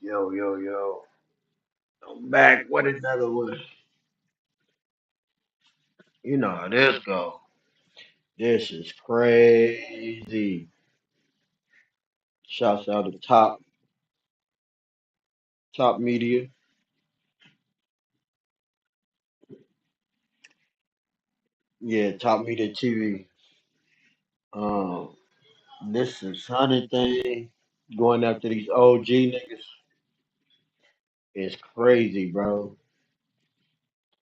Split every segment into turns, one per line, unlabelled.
Yo, yo, yo. I'm back with another one. You know how this go. This is crazy. Shouts out to top media. Yeah, top media TV. Um, this is hunting thing going after these OG niggas is crazy, bro.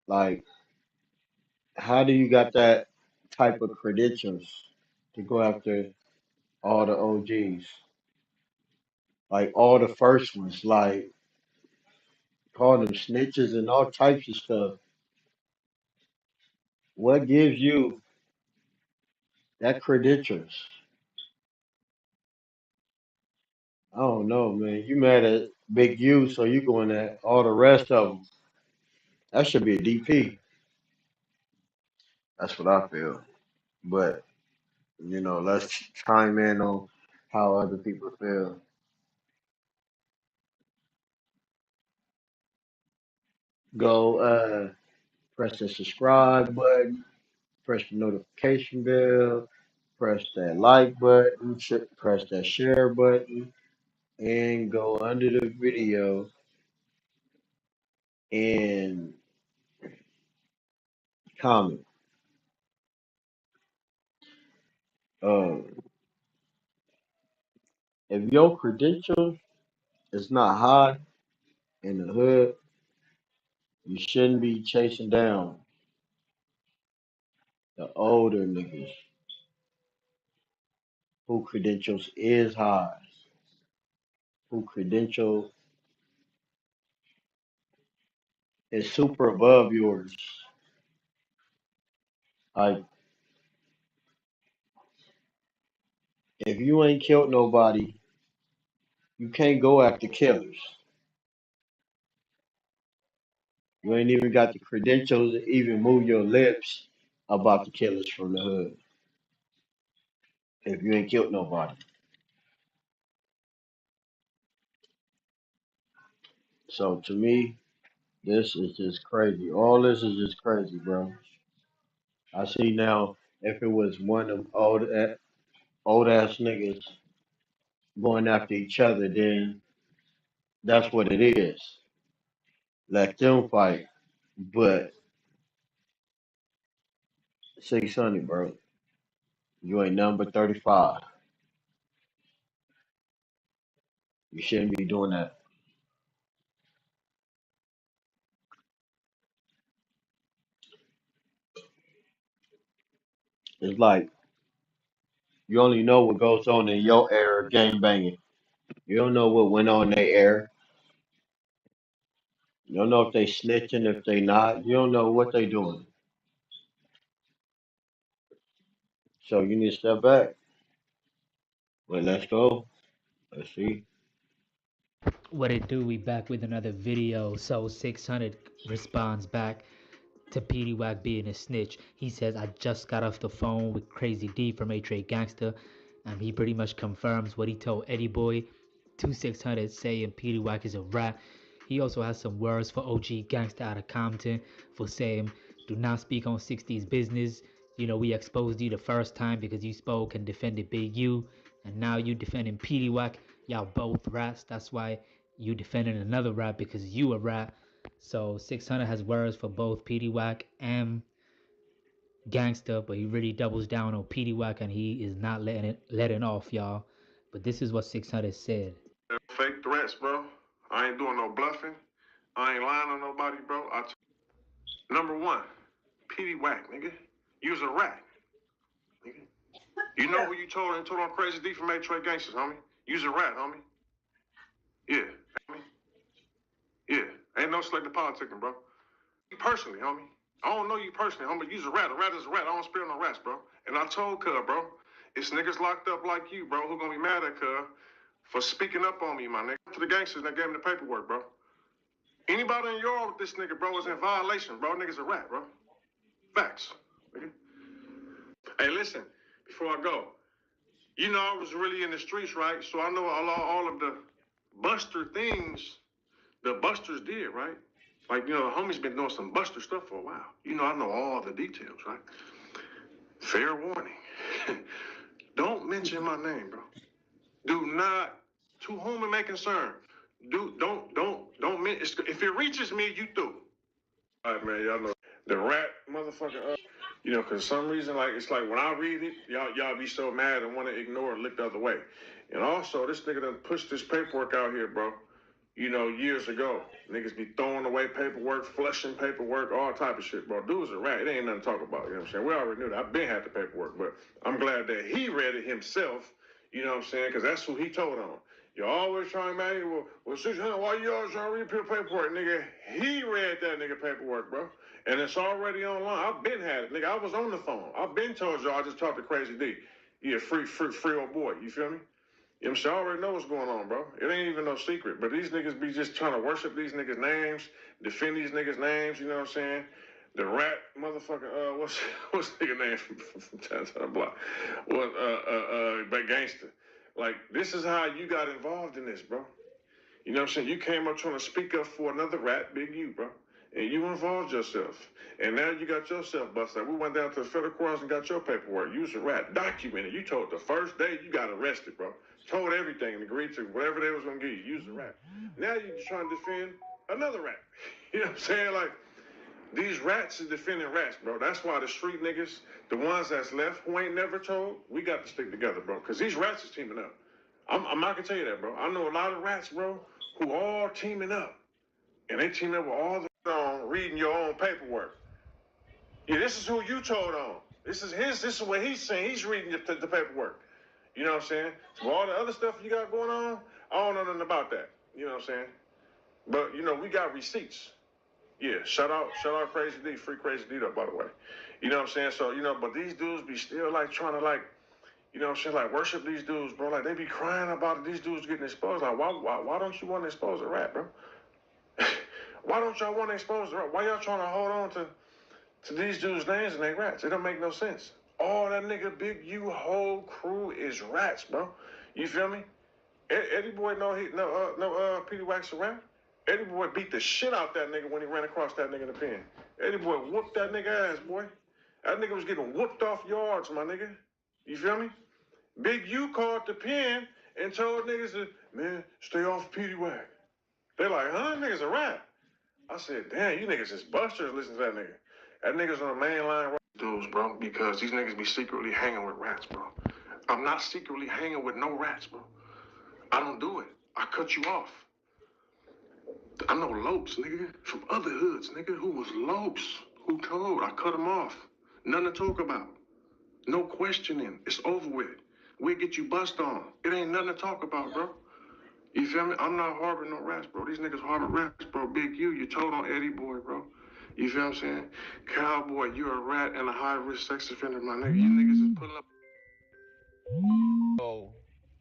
Like, how do you got that type of credentials to go after all the OGs? Like all the first ones, like call them snitches and all types of stuff. What gives you that credentials? I don't know, man. You mad at Big U, so you going at all the rest of them. That should be a DP. That's what I feel. But let's chime in on how other people feel. Go press the subscribe button, press the notification bell, press that like button, press that share button, and go under the video and comment. Um, if your credentials is not high in the hood, you shouldn't be chasing down the older niggas who credentials is high, who credential is super above yours. Like if you ain't killed nobody, you can't go after killers. You ain't even got the credentials to even move your lips about the killers from the hood. If you ain't killed nobody. So to me, this is just crazy. All this is just crazy, bro. I see now if it was one of them old ass niggas going after each other, then that's what it is. Let them fight. But 600, bro, you ain't number 35. You shouldn't be doing that. It's like you only know what goes on in your era of gang banging. You don't know what went on in their era. You don't know if they snitching, if they not. You don't know what they doing. So you need to step back. But let's go. Let's see.
What it do? We back with another video. So 600 responds back to Peedie Wac being a snitch. He says, I just got off the phone with Crazy D from Gangsta, and he pretty much confirms what he told Eddie Boy. 2600 saying Peedie Wac is a rat. He also has some words for OG Gangsta out of Compton for saying, do not speak on 60s business. You know, we exposed you the first time because you spoke and defended Big U, and now you defending Peedie Wac. Y'all both rats. That's why you defending another rat because you a rat. So 600 has words for both Peedie Wac and Gangsta, but he really doubles down on Peedie Wac and he is not letting off, y'all. But this is what 600 said.
Fake threats, bro. I ain't doing no bluffing. I ain't lying on nobody, bro. Number one, Peedie Wac, nigga. You's a rat, nigga. You know who you told on Crazy D from Trey Gangsters, homie? You's a rat, homie. Yeah, homie. Yeah. Ain't no selective politicking, bro. You personally, homie. I don't know you personally, homie. You's a rat. A rat is a rat. I don't spare no rats, bro. And I told Cub, bro, it's niggas locked up like you, bro, who gonna be mad at Cub for speaking up on me, my nigga. To the gangsters that gave me the paperwork, bro. Anybody in your with this nigga, bro, is in violation, bro. Nigga's a rat, bro. Facts. Nigga. Hey, listen, before I go, you know I was really in the streets, right? So I know all of the Buster things the Busters did, right? Like, you know, the homie's been doing some Buster stuff for a while. You know, I know all the details, right? Fair warning. Don't mention my name, bro. Do not, to whom it may concern, don't mention. If it reaches me, you through. All right, man, y'all know the rat motherfucker. You know, cause some reason, like it's like when I read it, y'all be so mad and want to ignore it, look the other way. And also, this nigga done pushed this paperwork out here, bro. You know, years ago, niggas be throwing away paperwork, flushing paperwork, all type of shit, bro. Dude's a rat. It ain't nothing to talk about. You know what I'm saying? We already knew that. I've been had the paperwork, but I'm glad that he read it himself. You know what I'm saying? Because that's who he told on. You always trying to manage, well, 600, why you always trying to read paperwork, nigga? He read that nigga paperwork, bro. And it's already online. I've been had it, nigga. I was on the phone. I've been told y'all I just talked to Crazy D. Yeah, free old boy. You feel me? You know what I'm saying? I already know what's going on, bro. It ain't even no secret. But these niggas be just trying to worship these niggas' names, defend these niggas' names, you know what I'm saying? The rat motherfucker, what's the nigga name from Downtown Block? But Gangsta. Like, this is how you got involved in this, bro. You know what I'm saying? You came up trying to speak up for another rat, Big U, bro. And you involved yourself. And now you got yourself busted. We went down to the federal courts and got your paperwork. You was a rat. Documented. You told the first day you got arrested, bro. Told everything and agreed to whatever they was going to give you. You was a rat. Now you're just trying to defend another rat. You know what I'm saying? Like, these rats is defending rats, bro. That's why the street niggas, the ones that's left who ain't never told, we got to stick together, bro. Because these rats is teaming up. I'm not going to tell you that, bro. I know a lot of rats, bro, who all teaming up. And they teaming up with all the on reading your own paperwork. Yeah, this is who you told on. This is what he's saying. He's reading the paperwork. You know what I'm saying? So all the other stuff you got going on, I don't know nothing about that. You know what I'm saying? But, you know, we got receipts. Yeah, shout out Crazy D, free Crazy D though, by the way. You know what I'm saying? So, you know, but these dudes be still like trying to like, you know what I'm saying, like worship these dudes, bro. Like they be crying about it, these dudes getting exposed. Like, why don't you want to expose a rat, bro? Why don't y'all want to expose the rat? Why y'all trying to hold on to these dudes' names and they rats? It don't make no sense. All that nigga Big U whole crew is rats, bro. You feel me? Eddie Boy Peedie Wac's a rat. Eddie Boy beat the shit out that nigga when he ran across that nigga in the pen. Eddie Boy whooped that nigga ass, boy. That nigga was getting whooped off yards, my nigga. You feel me? Big U called the pen and told niggas to, man, stay off Peedie Wac. They like, huh? Nigga's a rat. I said, damn, you niggas is busters. Listen to that nigga. That nigga's on the main line. Dudes, bro, because these niggas be secretly hanging with rats, bro. I'm not secretly hanging with no rats, bro. I don't do it. I cut you off. I know Lopes, nigga, from other hoods, nigga, who was Lopes, who told. I cut him off. Nothing to talk about. No questioning. It's over with. We'll get you bust on. It ain't nothing to talk about, bro. You feel me? I'm not harboring no rats, bro. These niggas harbor rats, bro. Big U, you told on Eddie Boy, bro. You feel what I'm saying? Cowboy, you're a rat and a high-risk sex offender, my nigga. You niggas is pulling up.
So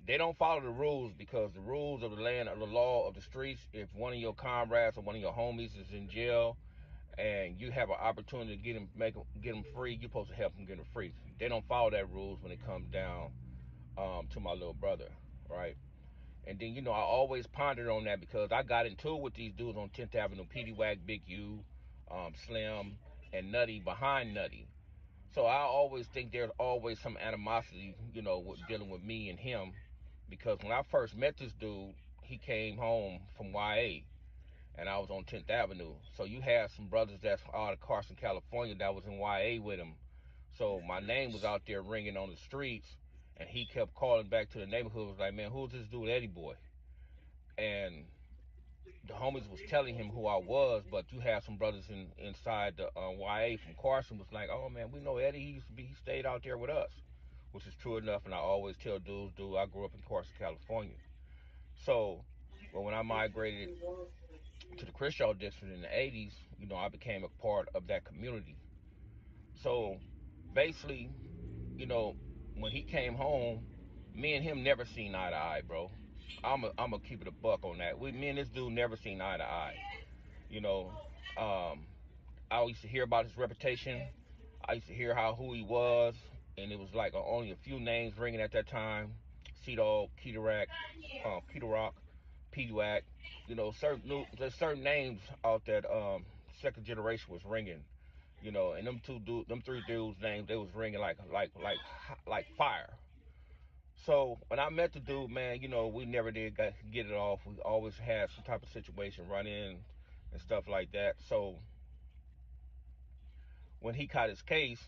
they don't follow the rules because the rules of the land are the law of the streets. If one of your comrades or one of your homies is in jail and you have an opportunity to get him free, you're supposed to help him get him free. They don't follow that rules when it comes down to my little brother, right? And then, you know, I always pondered on that because I got into it with these dudes on 10th Avenue, Peedie Wac, Big U, Slim, and Nutty behind Nutty. So I always think there's always some animosity, you know, with dealing with me and him. Because when I first met this dude, he came home from YA, and I was on 10th Avenue. So you had some brothers that's out of Carson, California that was in YA with him. So my name was out there ringing on the streets. And he kept calling back to the neighborhood, was like, man, who's this dude, Eddie Boy? And the homies was telling him who I was, but you had some brothers inside the YA from Carson was like, oh man, we know Eddie, he stayed out there with us, which is true enough. And I always tell dudes, I grew up in Carson, California. So, well, when I migrated to the Crenshaw district in the 80s, you know, I became a part of that community. So basically, you know, when he came home, me and him never seen eye to eye, bro. I'ma keep it a buck on that. Me and this dude never seen eye to eye. You know, I used to hear about his reputation. I used to hear who he was, and it was like only a few names ringing at that time: Sea Dog, Keita Rock, Peedie Wac, there's certain names out that second generation was ringing, and them three dudes' names they was ringing like fire. So when I met the dude, man, we never did get it off. We always had some type of situation run in and stuff like that. So when he caught his case,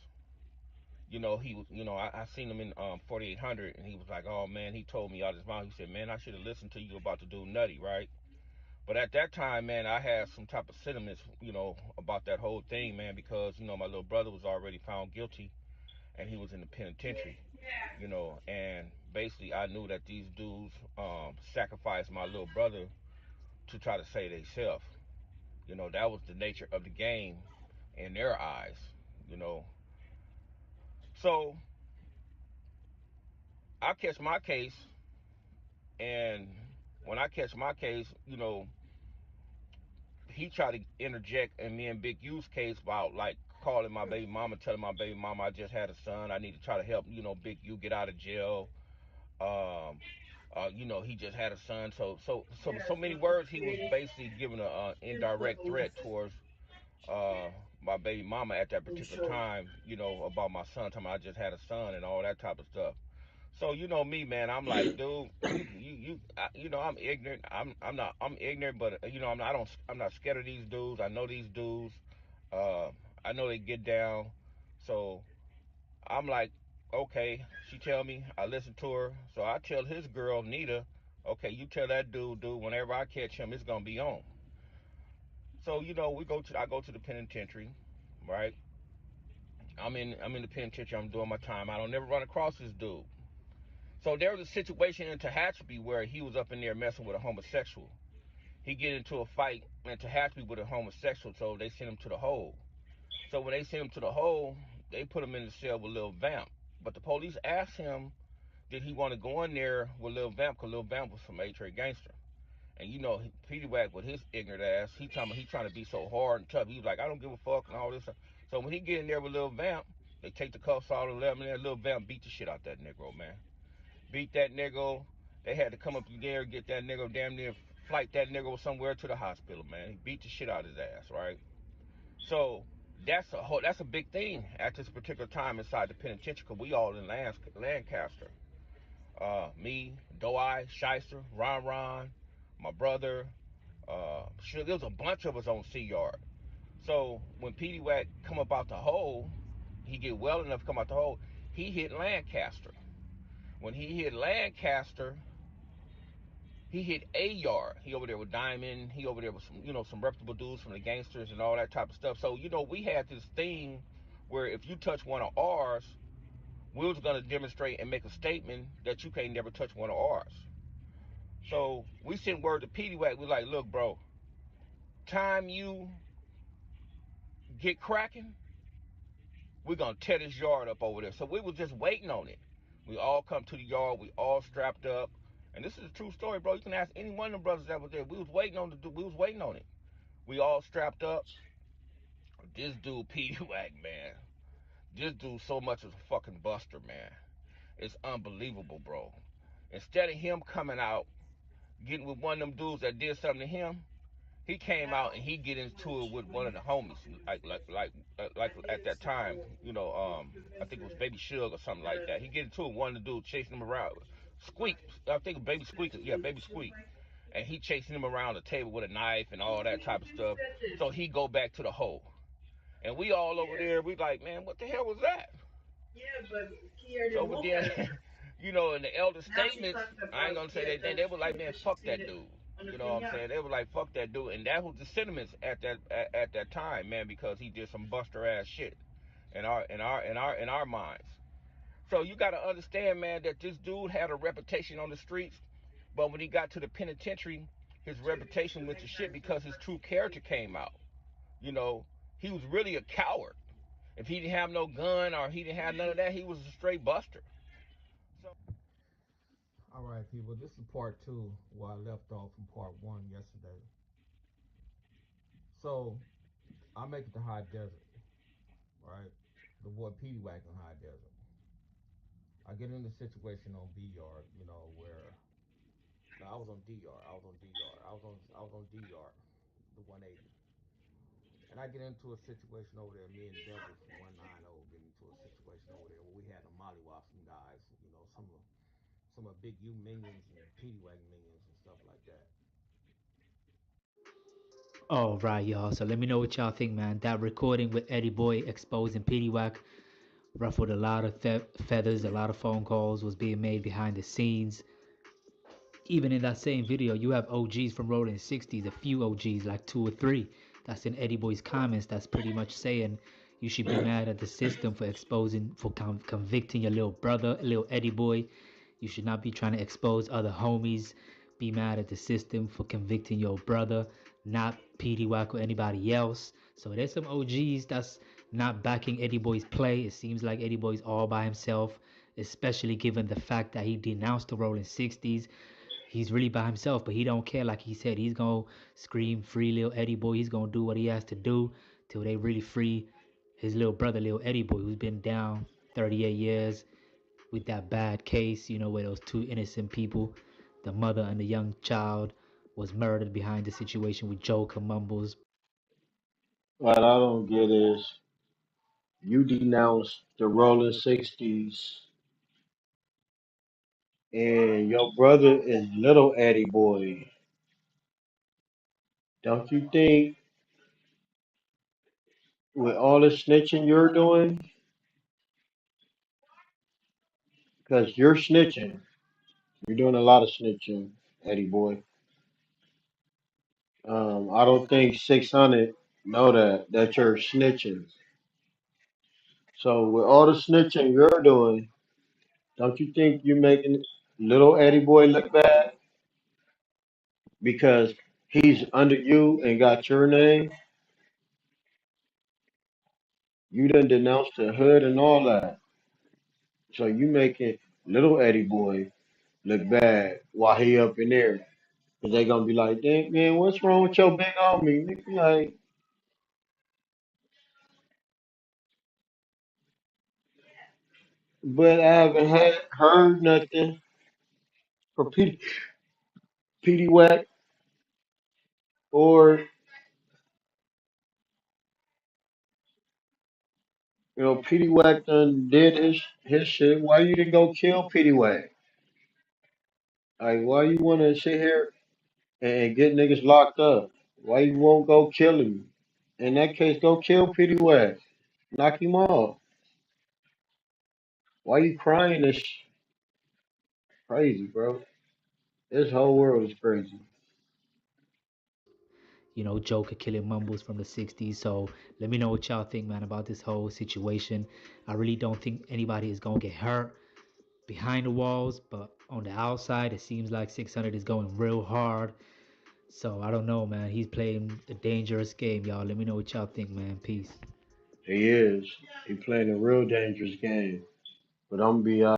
he was, I seen him in 4800, and he was like, oh man, he told me out his mouth. He said, man, I should have listened to you about the dude Nutty, right? But at that time, man, I had some type of sentiments, about that whole thing, man, because my little brother was already found guilty, and he was in the penitentiary, and basically I knew that these dudes sacrificed my little brother to try to save themselves. That was the nature of the game in their eyes, you know. So I catch my case, and when I catch my case, he tried to interject in me and Big U's case about like calling my baby mama, telling my baby mama I just had a son. I need to try to help, Big U get out of jail. Um, he just had a son. So many words. He was basically giving a indirect threat towards my baby mama at that particular time. About my son, telling me I just had a son and all that type of stuff. So me, man, I'm like, dude, I'm ignorant. I'm ignorant, but I'm not scared of these dudes. I know these dudes. Uh, I know they get down. So I'm like, okay. She tell me, I listen to her. So I tell his girl Nita, okay, you tell that dude, whenever I catch him, it's gonna be on. So I go to the penitentiary, right? I'm in the penitentiary. I'm doing my time. I don't never run across this dude. So there was a situation in Tehachapi where he was up in there messing with a homosexual. He get into a fight in Tehachapi with a homosexual, so they sent him to the hole. So when they sent him to the hole, they put him in the cell with Lil Vamp. But the police asked him, did he want to go in there with Lil Vamp, because Lil Vamp was from Gangsta. And Peedie Wac with his ignorant ass, he trying to be so hard and tough. He was like, I don't give a fuck and all this stuff. So when he get in there with Lil Vamp, they take the cuffs out and let him in there. Lil Vamp beat the shit out that Negro, man. Beat that nigga. They had to come up there, get that nigga, damn near flight that nigga somewhere to the hospital, man. He beat the shit out of his ass, right? So that's a big thing at this particular time inside the penitentiary, because we all in Lancaster. Me, Doai, Shyster, Ron, my brother. Sure, there was a bunch of us on C Yard. So when Peedie Wac come up out the hole, he get well enough to come out the hole. He hit Lancaster. When he hit Lancaster, he hit A Yard. He over there with Diamond. He over there with some reputable dudes from the gangsters and all that type of stuff. So we had this thing where if you touch one of ours, we was gonna demonstrate and make a statement that you can't never touch one of ours. So we sent word to Peedie Wac. We like, look, bro, time you get cracking, we're gonna tear this yard up over there. So we was just waiting on it. We all come to the yard. We all strapped up. And this is a true story, bro. You can ask any one of the brothers that was there. We was waiting on it. We all strapped up. This dude, Peedie Wac, man. This dude so much as a fucking buster, man. It's unbelievable, bro. Instead of him coming out, getting with one of them dudes that did something to him, he came out and he get into it with one of the homies, like at that time, I think it was Baby Suge or something like that. He get into it with one of the dudes chasing him around. Squeak, I think Baby Squeak, yeah, Baby Squeak. And he chasing him around the table with a knife and all that type of stuff. So he go back to the hole. And we all over there, we like, man, what the hell was that? So but then, in the elder statements, I ain't gonna say they were like, man, fuck that dude. You know what I'm saying? They were like, fuck that dude. And that was the sentiments at that time, man, because he did some buster ass shit in our minds. So you gotta understand, man, that this dude had a reputation on the streets, but when he got to the penitentiary, his reputation went to shit because his true character came out. He was really a coward. If he didn't have no gun or he didn't have none of that, he was a straight buster. So, all right, people, this is part 2 where I left off from part 1 yesterday. So I make it to High Desert, right? The boy Peedie Wac in High Desert. I get in the situation on B Yard, where No, I was on DR. I was on DR. I was on DR, the 180. And I get into a situation over there. Me and Devil from 190 get into a situation over there where we had to mollywop some guys. You know, some of Big U minions and Peedie Wac minions and stuff like that.
All right, y'all. So let me know what y'all think, man. That recording with Eddie Boy exposing Peedie Wac ruffled a lot of feathers. A lot of phone calls was being made behind the scenes. Even in that same video, you have OGs from Rolling 60s, a few OGs, like 2 or 3. That's in Eddie Boy's comments. That's pretty much saying you should be mad at the system for exposing, for convicting your little brother, little Eddie Boy. You should not be trying to expose other homies. Be mad at the system for convicting your brother, not Peedie Wac or anybody else. So there's some OGs that's not backing Eddie Boy's play. It seems like Eddie Boy's all by himself, especially given the fact that he denounced the Rolling 60s. He's really by himself, but he don't care. Like he said, he's gonna scream free little Eddie Boy. He's gonna do what he has to do till they really free his little brother, little Eddie Boy, who's been down 38 years with that bad case, where those 2 innocent people, the mother and the young child, was murdered behind the situation with Joe Mumbles.
What I don't get is you denounce the Rolling 60s, and your brother is little Eddie Boy. Don't you think with all the snitching you're doing, because you're snitching, you're doing a lot of snitching, Eddie Boy. I don't think 600 know that you're snitching. So with all the snitching you're doing, don't you think you're making little Eddie Boy look bad because he's under you and got your name? You done denounced the hood and all that. So you making little Eddie Boy look bad while he up in there. Cause they gonna be like, dang man, what's wrong with your big homie? Nigga, like, but I haven't heard nothing from Petey Wack or Petey Wack done did his shit. Why you didn't go kill Petey Wack? Like, why you wanna sit here and get niggas locked up? Why you won't go kill him? In that case, go kill Petey Wack. Knock him off. Why you crying this crazy, bro? This whole world is crazy.
Joker killing Mumbles from the 60s. So let me know what y'all think, man, about this whole situation. I really don't think anybody is going to get hurt behind the walls, but on the outside, it seems like 600 is going real hard. So I don't know, man. He's playing a dangerous game, y'all. Let me know what y'all think, man. Peace.
He is. He playing a real dangerous game. But I'm gonna be